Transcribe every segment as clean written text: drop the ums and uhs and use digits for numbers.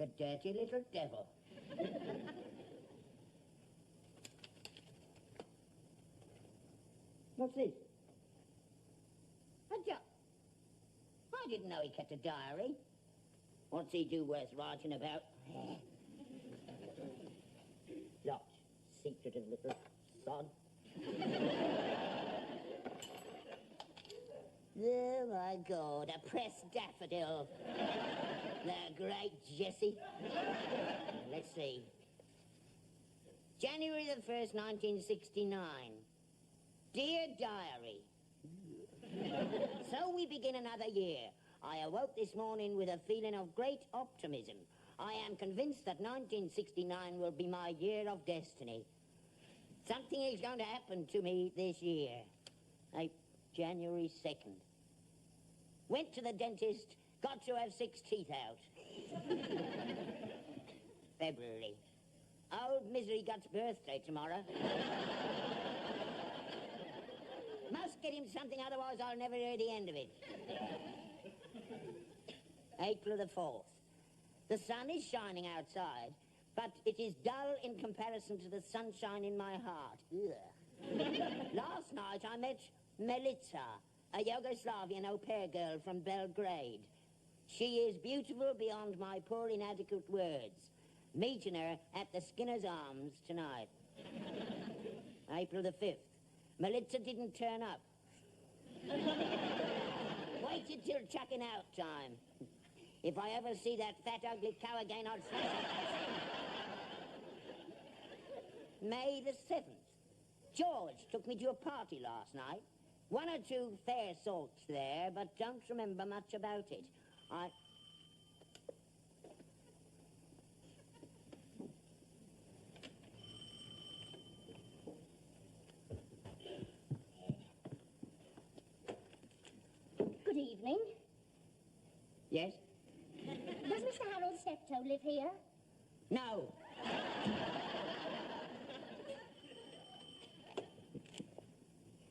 a dirty little devil. What's this? I didn't know he kept a diary. What's he do worth writing about? Lots. Secretive little sod. Oh, my God, a pressed daffodil. The great Jessie. Let's see. January the 1st, 1969. Dear Diary. So we begin another year. I awoke this morning with a feeling of great optimism. I am convinced that 1969 will be my year of destiny. Something is going to happen to me this year. January 2nd. Went to the dentist, got to have 6 teeth out. February. Old Misery Gut's birthday tomorrow. Must get him something, otherwise I'll never hear the end of it. April the 4th. The sun is shining outside, but it is dull in comparison to the sunshine in my heart. Last night I met Melitza, a Yugoslavian au pair girl from Belgrade. She is beautiful beyond my poor inadequate words. Meeting her at the Skinner's Arms tonight. April the 5th. Melitza didn't turn up. Waited till chucking out time. If I ever see that fat, ugly cow again, I'll smash it. May the 7th. George took me to a party last night. 1 or 2 fair sorts there, but don't remember much about it. Good evening. Yes? Does Mr. Harold Steptoe live here? No.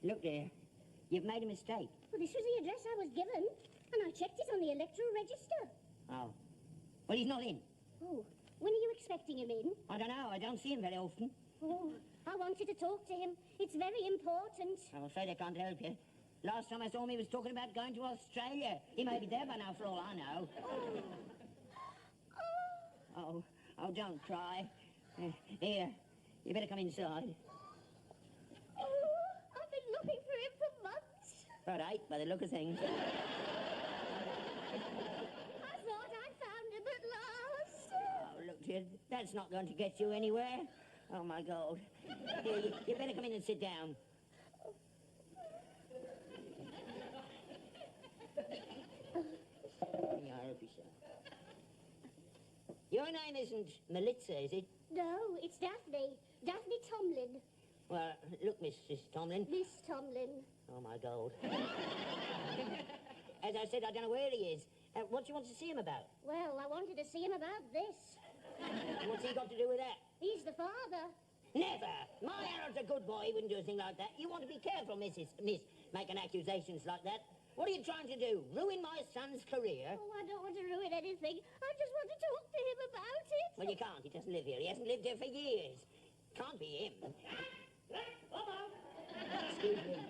Look there. You've made a mistake. Well, this was the address I was given, and I checked it on the electoral register. Oh. Well, he's not in. Oh, when are you expecting him in? I don't know. I don't see him very often. Oh, I wanted to talk to him. It's very important. I'm afraid I can't help you. Last time I saw him, he was talking about going to Australia. He may be there by now, for all I know. Oh, don't cry. Here, you better come inside. Oh, I've been looking for him for months. All right, by the look of things. I thought I'd found him at last. Oh, look, dear, that's not going to get you anywhere. Oh, my God. Here, you better come in and sit down. Yeah, I hope you so. Your name isn't Melitza, is it? No, it's Daphne. Daphne Tomlin. Well, look, Mrs. Tomlin. Miss Tomlin. Oh, my God. As I said, I don't know where he is. What do you want to see him about? Well, I wanted to see him about this. What's he got to do with that? He's the father. Never! My Harold's a good boy. He wouldn't do a thing like that. You want to be careful, Miss, making accusations like that. What are you trying to do? Ruin my son's career? Oh, I don't want to ruin anything. I just want to talk to him about it. Well, you can't. He doesn't live here. He hasn't lived here for years. Can't be him. Excuse me.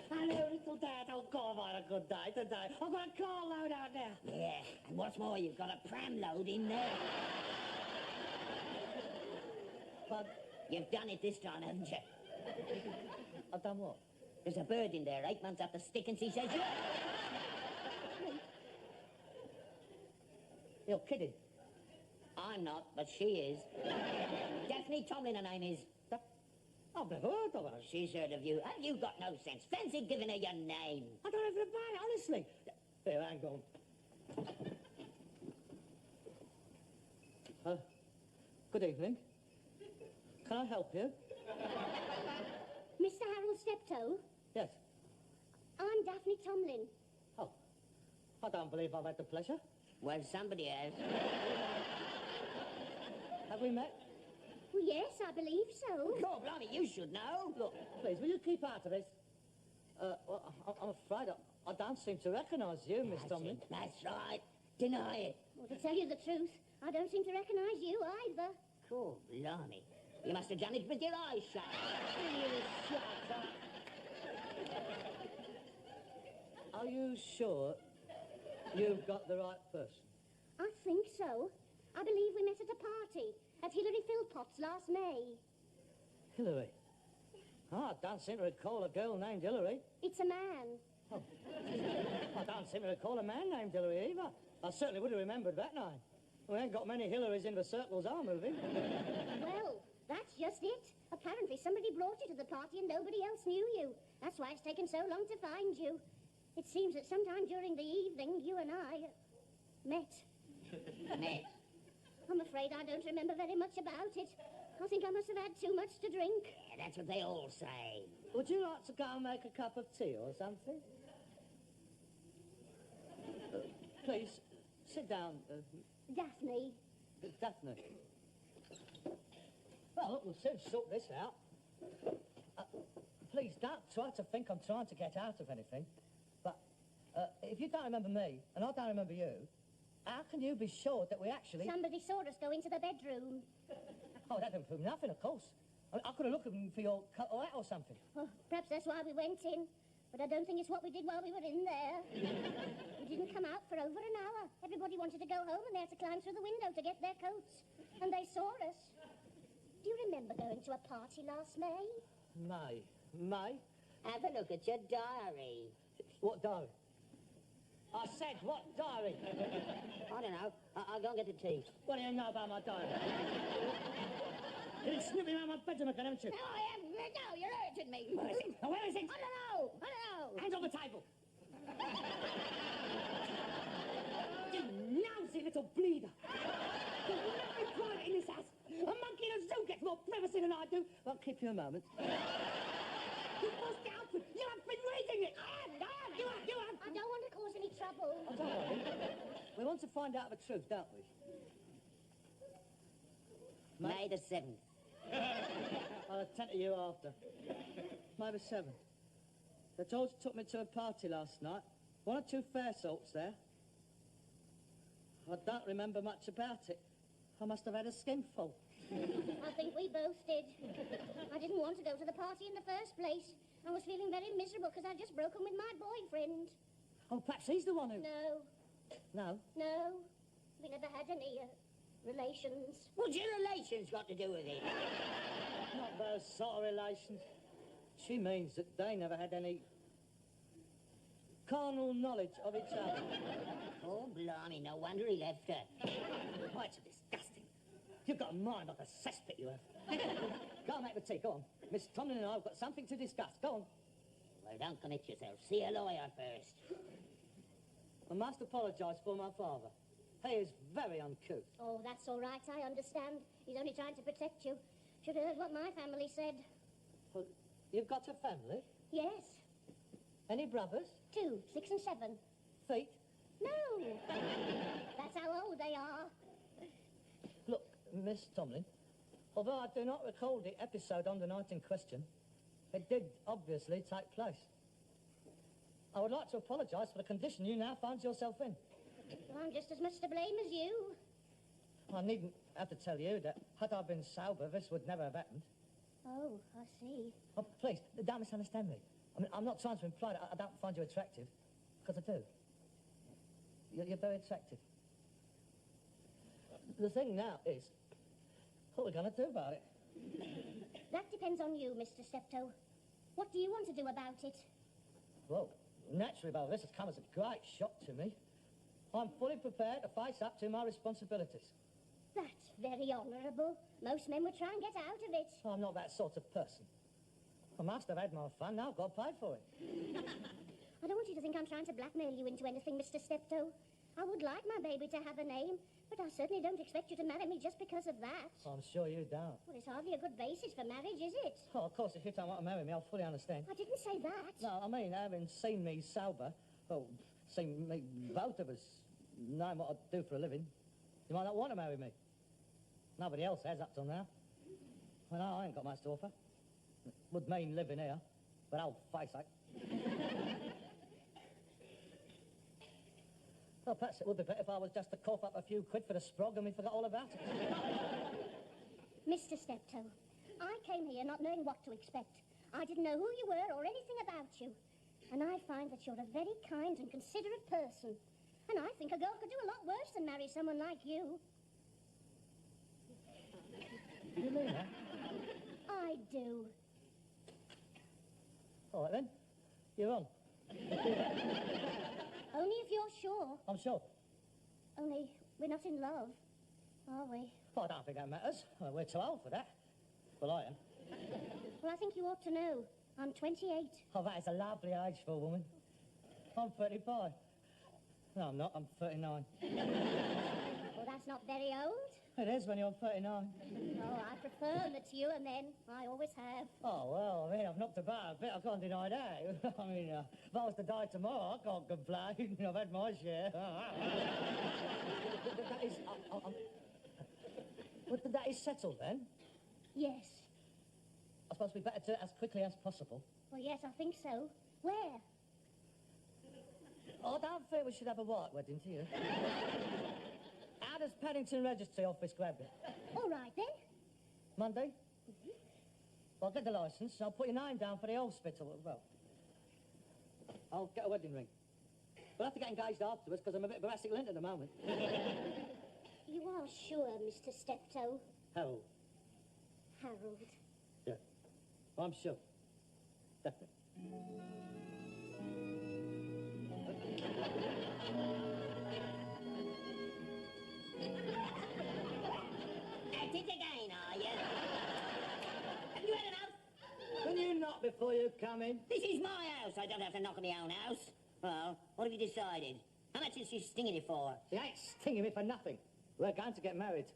Hello, little Dad. Oh, God, I've had a good day today. I've got a car load out there. Yeah, and what's more, you've got a pram load in there. Well, you've done it this time, haven't you? I've done what? There's a bird in there 8 months after sticking, she says, yeah. You're kidding. I'm not, but she is. Daphne Tomlin, her name is. I've never heard of her. She's heard of you. Have you got no sense? Fancy giving her your name. I don't know anything about it, honestly. Here, hang on. Good evening. Can I help you? Mr. Harold Steptoe? Yes. I'm Daphne Tomlin. Oh, I don't believe I've had the pleasure. Well, somebody has. Have we met? Well, yes, I believe so. Oh, blimey, you should know. Look, please, will you keep out of this? Well, I'm afraid I don't seem to recognise you, Miss Tomlin. That's right. Deny it. Well, to tell you the truth, I don't seem to recognise you either. Cool, blimey. You must have done it with your eyes shut. You shut up. Are you sure you've got the right person? I think so. I believe we met at a party at Hilary Philpott's last May. Hilary? Oh, I don't seem to recall a girl named Hilary. It's a man. Oh. I don't seem to recall a man named Hilary either. I certainly would have remembered that name. We ain't got many Hillarys in the circles I'm moving. Well, that's just it. Apparently somebody brought you to the party and nobody else knew you. That's why it's taken so long to find you. It seems that sometime during the evening, you and I met. Met. I'm afraid I don't remember very much about it. I think I must have had too much to drink. Yeah, that's what they all say. Would you like to go and make a cup of tea or something? Please, sit down, Daphne. Daphne. Well, look, we'll soon sort this out. Please, don't try to think I'm trying to get out of anything. But if you don't remember me, and I don't remember you, how can you be sure that we actually... Somebody saw us go into the bedroom. Oh, that didn't prove nothing, of course. I could have looked for your coat or hat or something. Oh, perhaps that's why we went in. But I don't think it's what we did while we were in there. We didn't come out for over an hour. Everybody wanted to go home and they had to climb through the window to get their coats. And they saw us. Do you remember going to a party last May? May? May? Have a look at your diary. What diary? I said, what diary? I don't know. I'll go and get the tea. What do you know about my diary? You've been snooping around my bedroom again, haven't you? No, I haven't. No, you're urging me. Where is it? Now, where is it? I don't know. I don't know. Hands on the table. You lousy little bleeder. There's nothing private in this house. A monkey in a zoo gets more privacy than I do. Well, keep you a moment. You must get out. You have been reading it. I have. You have. I don't want to cause any trouble. Oh, don't worry. We want to find out the truth, don't we? May the 7th. I'll attend to you after. May the 7th. The George took me to a party last night. One or two fair salts there. I don't remember much about it. I must have had a skinful. I think we both did. I didn't want to go to the party in the first place. I was feeling very miserable because I'd just broken with my boyfriend. Oh, perhaps he's the one who... No, No? no. We never had any relations. What's your relations got to do with it? Not those sort of relations. She means that they never had any carnal knowledge of each other. Oh, blimey, no wonder he left her. Oh, it's disgusting. You've got a mind like a cesspit, you have. Go and make the tea, go on. Miss Tomlin and I have got something to discuss. Go on. Well, don't commit yourself. See a lawyer first. I must apologise for my father. He is very uncouth. Oh, that's all right, I understand. He's only trying to protect you. Should have heard what my family said. Well, you've got a family? Yes. Any brothers? 2, 6 and 7. Feet? No. That's how old they are. Look, Miss Tomlin, although I do not recall the episode on the night in question, it did obviously take place. I would like to apologise for the condition you now find yourself in. Well, I'm just as much to blame as you. I needn't have to tell you that had I been sober, this would never have happened. Oh, I see. Oh, please, don't misunderstand me. I mean, I'm not trying to imply that I don't find you attractive, because I do. You're very attractive. The thing now is, what are we going to do about it? That depends on you, Mr. Steptoe. What do you want to do about it? Well, naturally, well, this has come as a great shock to me. I'm fully prepared to face up to my responsibilities. That's very honourable. Most men would try and get out of it. I'm not that sort of person. I must have had my fun, now I've got paid for it. I don't want you to think I'm trying to blackmail you into anything, Mr. Steptoe. I would like my baby to have a name, but I certainly don't expect you to marry me just because of that. I'm sure you don't. Well, it's hardly a good basis for marriage, is it? Oh, of course, if you don't want to marry me, I'll fully understand. I didn't say that. No, I mean, having seen me sober, well, seen me, both of us, knowing what I do for a living, you might not want to marry me. Nobody else has up till now. Well, no, I ain't got much to offer. It would mean living here, but old face ache. Oh, perhaps it would be better if I was just to cough up a few quid for the sprog and we forgot all about it. Mr. Steptoe, I came here not knowing what to expect. I didn't know who you were or anything about you. And I find that you're a very kind and considerate person. And I think a girl could do a lot worse than marry someone like you. You mean that? I do. All right, then. You're on. Only if you're sure. I'm sure. Only we're not in love, are we? Well, I don't think that matters. Well, we're too old for that. Well, I am. Well, I think you ought to know. I'm 28. Oh, that is a lovely age for a woman. I'm 35. No, I'm not. I'm 39. Well, that's not very old. It is when you're 39. Oh, I prefer the two and then. I always have. Oh, well, I mean, I've knocked about a bit. I can't deny that. I mean, if I was to die tomorrow, I can't complain. I've had my share. That is settled, then? Yes. I suppose we'd better do it as quickly as possible. Well, yes, I think so. Where? Oh, I don't think we should have a white wedding, do you? How does Paddington Registry Office grab it? All right, then. Monday? Well, I'll get the licence. I'll put your name down for the hospital as well. I'll get a wedding ring. We'll have to get engaged afterwards because I'm a bit brassic lint at the moment. You are sure, Mr. Steptoe? Harold. Harold. Yeah. I'm sure. Definitely. At it again, are you? Have you had enough? Can you knock before you come in? This is my house. I don't have to knock on my own house. Well, what have you decided? How much is she stinging you for? She ain't stinging me for nothing. We're going to get married.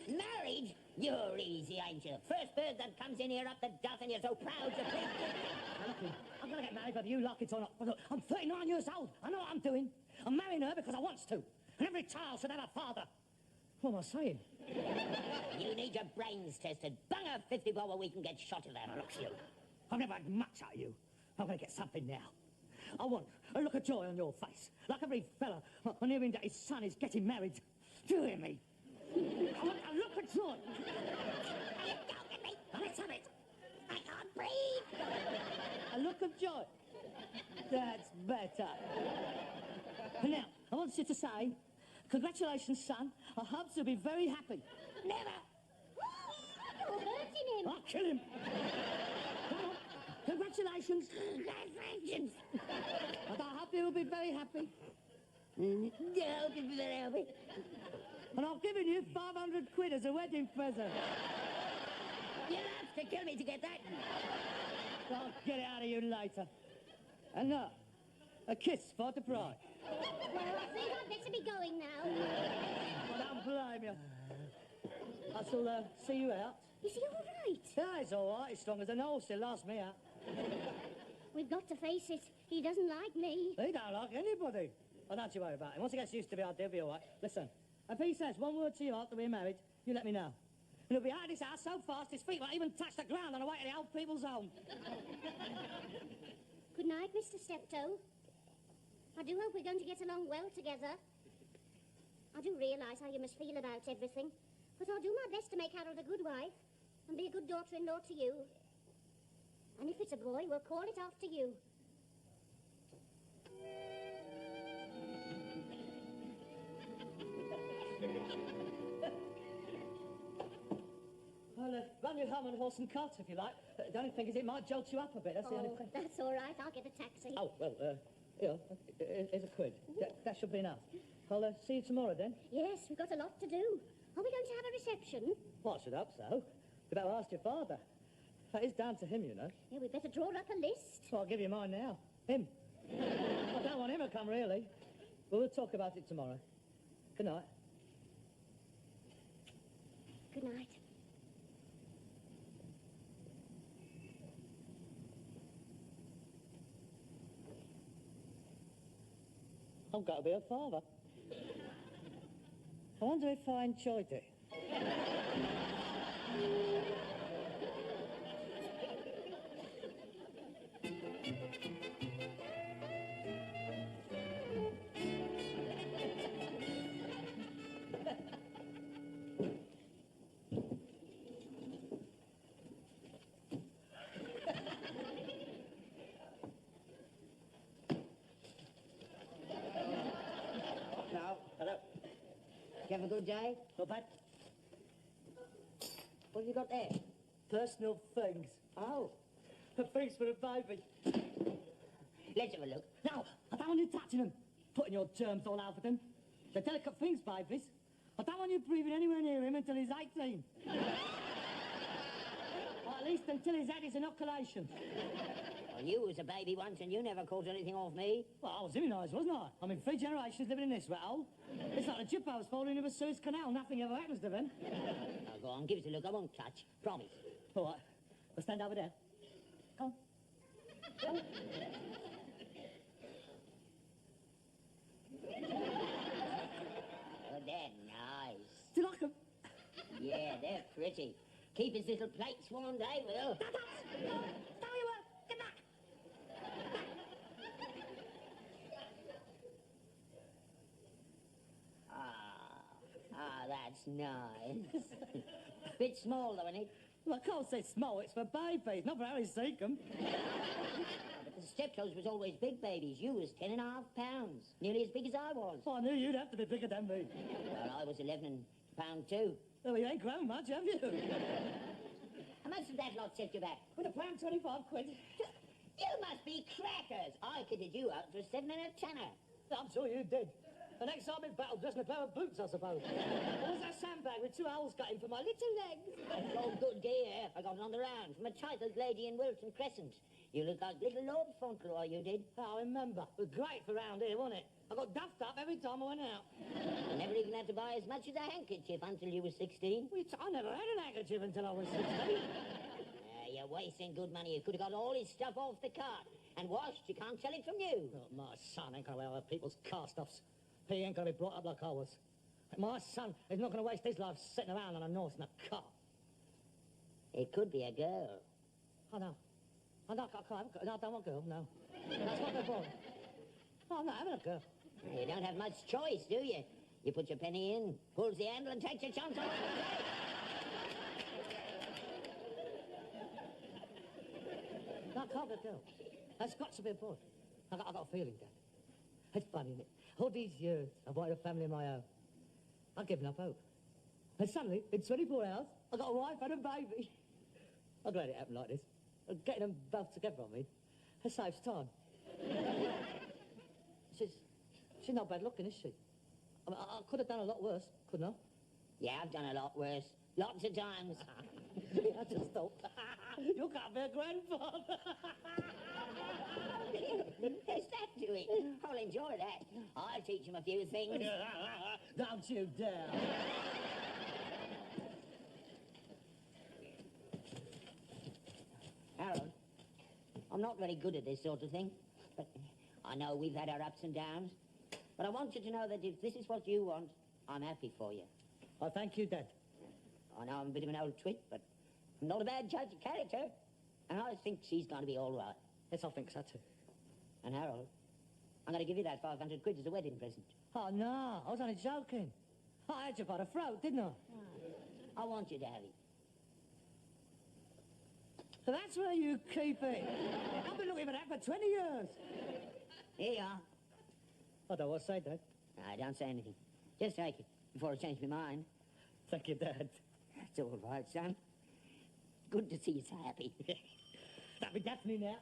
Married? You're easy, ain't you? First bird that comes in here up the duff and you're so proud to think. I'm going to get married whether you like it or not. But look, I'm 39 years old. I know what I'm doing. I'm marrying her because I want to. And every child should have a father. What am I saying? You need your brains tested. Bung a 50 bob or we can get shot of them. Look, you. I've never had much out of you. I'm going to get something now. I want a look of joy on your face. Like every fella on hearing that his son is getting married. Do you hear me? I want a look of joy. Don't get me. Let's have it. I can't breathe. A look of joy. That's better. And now, I want you to say, congratulations, son. I hope you'll be very happy. Never. You're hurting him. I'll kill him. Come on. Congratulations. Congratulations. And I hope you'll be very happy. No, be very happy. And I've given you 500 quid as a wedding present. You'll have to kill me to get that. I'll get it out of you later. And now, a kiss for the bride. Well, I think I'd better be going now. I don't blame you. I shall see you out. Is he all right? Yeah, he's all right. He's strong as an horse. He'll last me out. We've got to face it. He doesn't like me. He don't like anybody. Oh, don't you worry about him. Once he gets used to me, I'll be all right. Listen, if he says one word to you after we're married, you let me know. And he'll be out of this house so fast his feet won't even touch the ground on the way to the old people's home. Good night, Mr. Steptoe. I do hope we're going to get along well together. I do realise how you must feel about everything, but I'll do my best to make Harold a good wife and be a good daughter-in-law to you. And if it's a boy, we'll call it after you. I'll run you home on a horse and cart if you like. The only thing is it might jolt you up a bit. That's the only thing. That's all right. I'll get a taxi. Oh, well, here, here's a quid. That should be enough. I'll see you tomorrow then. Yes, we've got a lot to do. Are we going to have a reception? Well, I should hope so. You better ask your father. That is down to him, you know. Yeah, we'd better draw up a list. So I'll give you mine now. Him. I don't want him to come, really. But we'll talk about it tomorrow. Good night. Good night. I'm going to be a father. I wonder if I enjoyed it. Have a good day? Not bad. What have you got there? Personal things. Oh, The things for a baby. let's have a look. No, I don't want you touching them. Putting your germs all over them. They're delicate things, babies. I don't want you breathing anywhere near him until he's 18. Or at least until he's had his inoculation. Well, you was a baby once and you never caught anything off me. Well, I was immunised, wasn't I? I mean, 3 generations living in this rat hole. It's like the Jippos falling into a Suez Canal. Nothing ever happens to them. Now, go on, give us a look. I won't touch. Promise. All right. We'll stand over there. Come on. Come on. Oh, they're nice. Do you like them? Yeah, they're pretty. Keep his little plates warm, they will. Stop you were. Get back. That's nice. Bit small, though, isn't it? Well, I can't say small. It's for babies, not for Harry Seacombe. But the Steptoes was always big babies. You was 10.5 pounds. Nearly as big as I was. Oh, I knew you'd have to be bigger than me. Well, I was 11 pound too. Well, you ain't grown much, have you? How much did that lot set you back? With £1.25 quid. You must be crackers. I kitted you out for 7 and a tenner. I'm sure you did. The next time in battle, dressed in a pair of boots, I suppose. What was that sandbag with 2 holes cut in for my little legs? Oh, good gear. I got it on the round from a titled lady in Wilton Crescent. You look like little Lord Fauntleroy, you did. Oh, I remember. It was great for round here, wasn't it? I got duffed up every time I went out. I never even had to buy as much as a handkerchief until you were 16. I never had an handkerchief until I was 16. You're wasting good money. You could have got all his stuff off the cart and washed. You can't tell it from you. Oh, my son ain't going to wear other people's cast-offs. He ain't going to be brought up like I was. My son is not going to waste his life sitting around on a horse in a cart. It could be a girl. Oh, no. I don't want a girl, no. That's what they're born. Oh, I'm not having a girl. You don't have much choice, do you? You put your penny in, pulls the handle and takes your chance on it. No, I can't be a girl. That's got to be a boy. I got a feeling, Dad. It's funny, isn't it? All these years, I've wanted a family of my own. I've given up hope. And suddenly, in 24 hours, I got a wife and a baby. I'm glad it happened like this. Getting them both together, I mean. It saves time. She's not bad looking, is she? I mean, I could have done a lot worse, couldn't I? Yeah, I've done a lot worse. Lots of times. I just thought, you can't be a grandfather. There's that to it. I'll enjoy that. I'll teach him a few things. Don't you dare. Harold, I'm not very good at this sort of thing, but I know we've had our ups and downs. But I want you to know that if this is what you want, I'm happy for you. Oh, thank you, Dad. I know I'm a bit of an old twit, but I'm not a bad judge of character. And I think she's going to be all right. Yes, I think so, too. And Harold, I'm going to give you that 500 quid as a wedding present. Oh, no, I was only joking. I had you by the throat, didn't I? I want you to have it. So that's where you keep it. I've been looking for that for 20 years. Here you are. I don't want to say, Dad. No, don't say anything. Just take it before I change my mind. Thank you, Dad. That's all right, son. Good to see you so happy. That'll be Daphne now.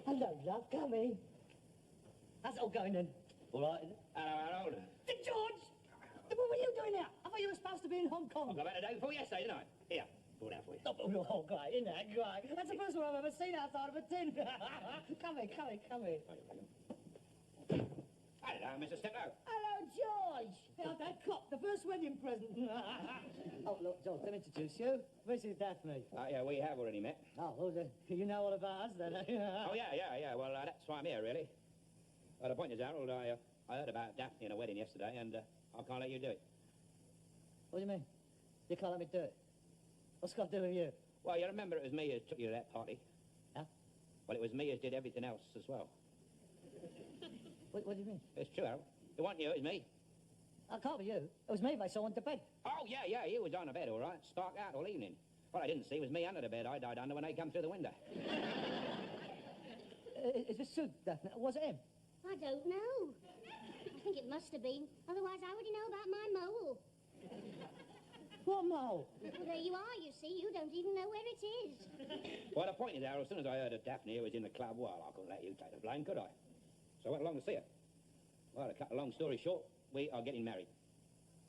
Hello, love, come in. How's it all going then? All right, is it? Hello, Harold. George! What were you doing now? I thought you were supposed to be in Hong Kong. I got back the day before yesterday, didn't I? Here, pull that for you. Oh, great, isn't that great? That's the first one I've ever seen outside of a tin. Come here. Hello, Mr. Steptoe. Hello, George. Now, that cop, the first wedding present. Oh, look, George, let me introduce you. This is Daphne. Yeah, we have already met. Oh, well, you know all about us, then. Oh, yeah. Well, that's why I'm here, really. The point is, Harold, I heard about Daphne and a wedding yesterday, and I can't let you do it. What do you mean? You can't let me do it? What's got to do with you? Well, you remember it was me who took you to that party? Huh? Well, it was me who did everything else as well. What do you mean? It's true, Harold. It wasn't you, it was me. I can't be you. It was me if I saw on the bed. Oh, yeah, you was on the bed, all right. Spark out all evening. What I didn't see was me under the bed. I died under when they come through the window. Is this true, Daphne? Was it him? I don't know. I think it must have been. Otherwise, how would you know about my mole? What mole? Well, there you are, you see. You don't even know where it is. Well, the point is, Harold, as soon as I heard that Daphne was in the club, well, I couldn't let you take the blame, could I? So I went along to see her. Well, to cut a long story short, we are getting married.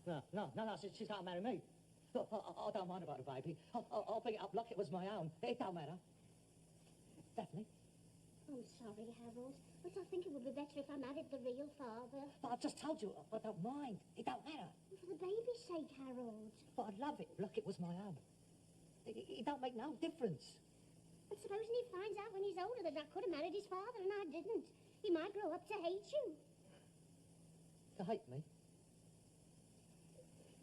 No, she's can't marry me. I don't mind about the baby. I'll pick it up like it was my own. It don't matter. Daphne? I'm sorry, Harold, but I think it would be better if I married the real father. But I've just told you, I don't mind. It don't matter. For the baby's sake, Harold. But I'd love it like it was my own. It don't make no difference. But supposing he finds out when he's older that I could have married his father and I didn't, he might grow up to hate you. To hate me?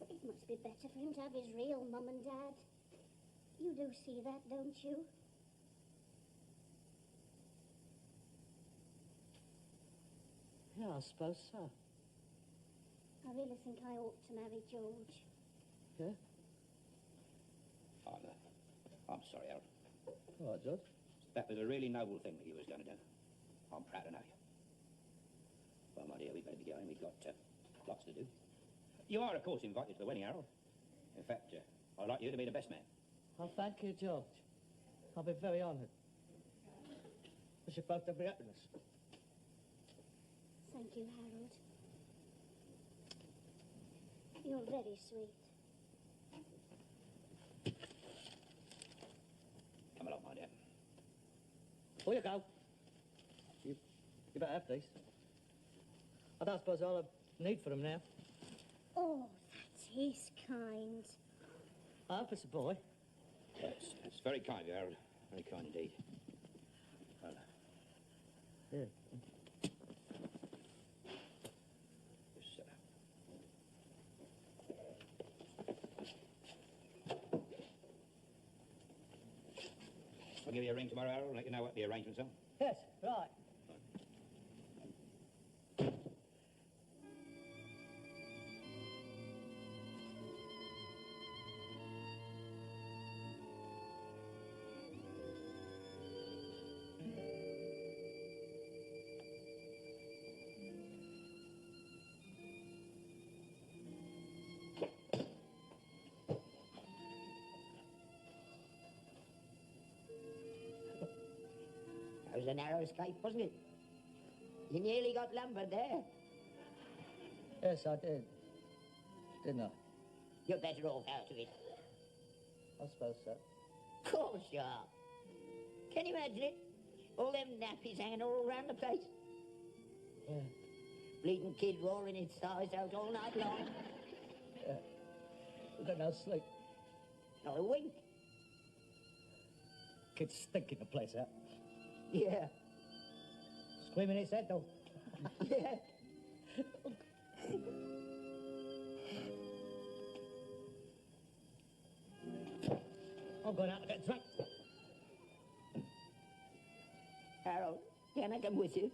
But it must be better for him to have his real mum and dad. You do see that, don't you? Yeah, I suppose so. I really think I ought to marry George. Yeah? I'm sorry, Harold. All right, George. That was a really noble thing that you was going to do. I'm proud to know you. Well, my dear, we better be going. We've got lots to do. You are, of course, invited to the wedding, Harold. In fact, I'd like you to be the best man. Oh, thank you, George. I'll be very honoured. We should both have happiness. Thank you, Harold. You're very sweet. Come along, my dear. Before you go, you better have these. I don't suppose I'll have need for them now. Oh, that is kind. I hope it's a boy. Yes, it's very kind of you, Harold. Very kind indeed. Well, Yeah. just, I'll give you a ring tomorrow, Harold, and let you know what the arrangements are. Yes, right. That was a narrow escape, wasn't it? You nearly got lumbered there. Yes, I did. Didn't I? You're better off out of it. I suppose so. Of course you are. Can you imagine it? All them nappies hanging all around the place. Yeah. Bleeding kid roaring its thighs out all night long. Yeah. We got no sleep. Not a wink. Kid's stinking the place out. Yeah. Screaming his head off. Yeah. I'm going out to get drunk. Harold, can I come with you?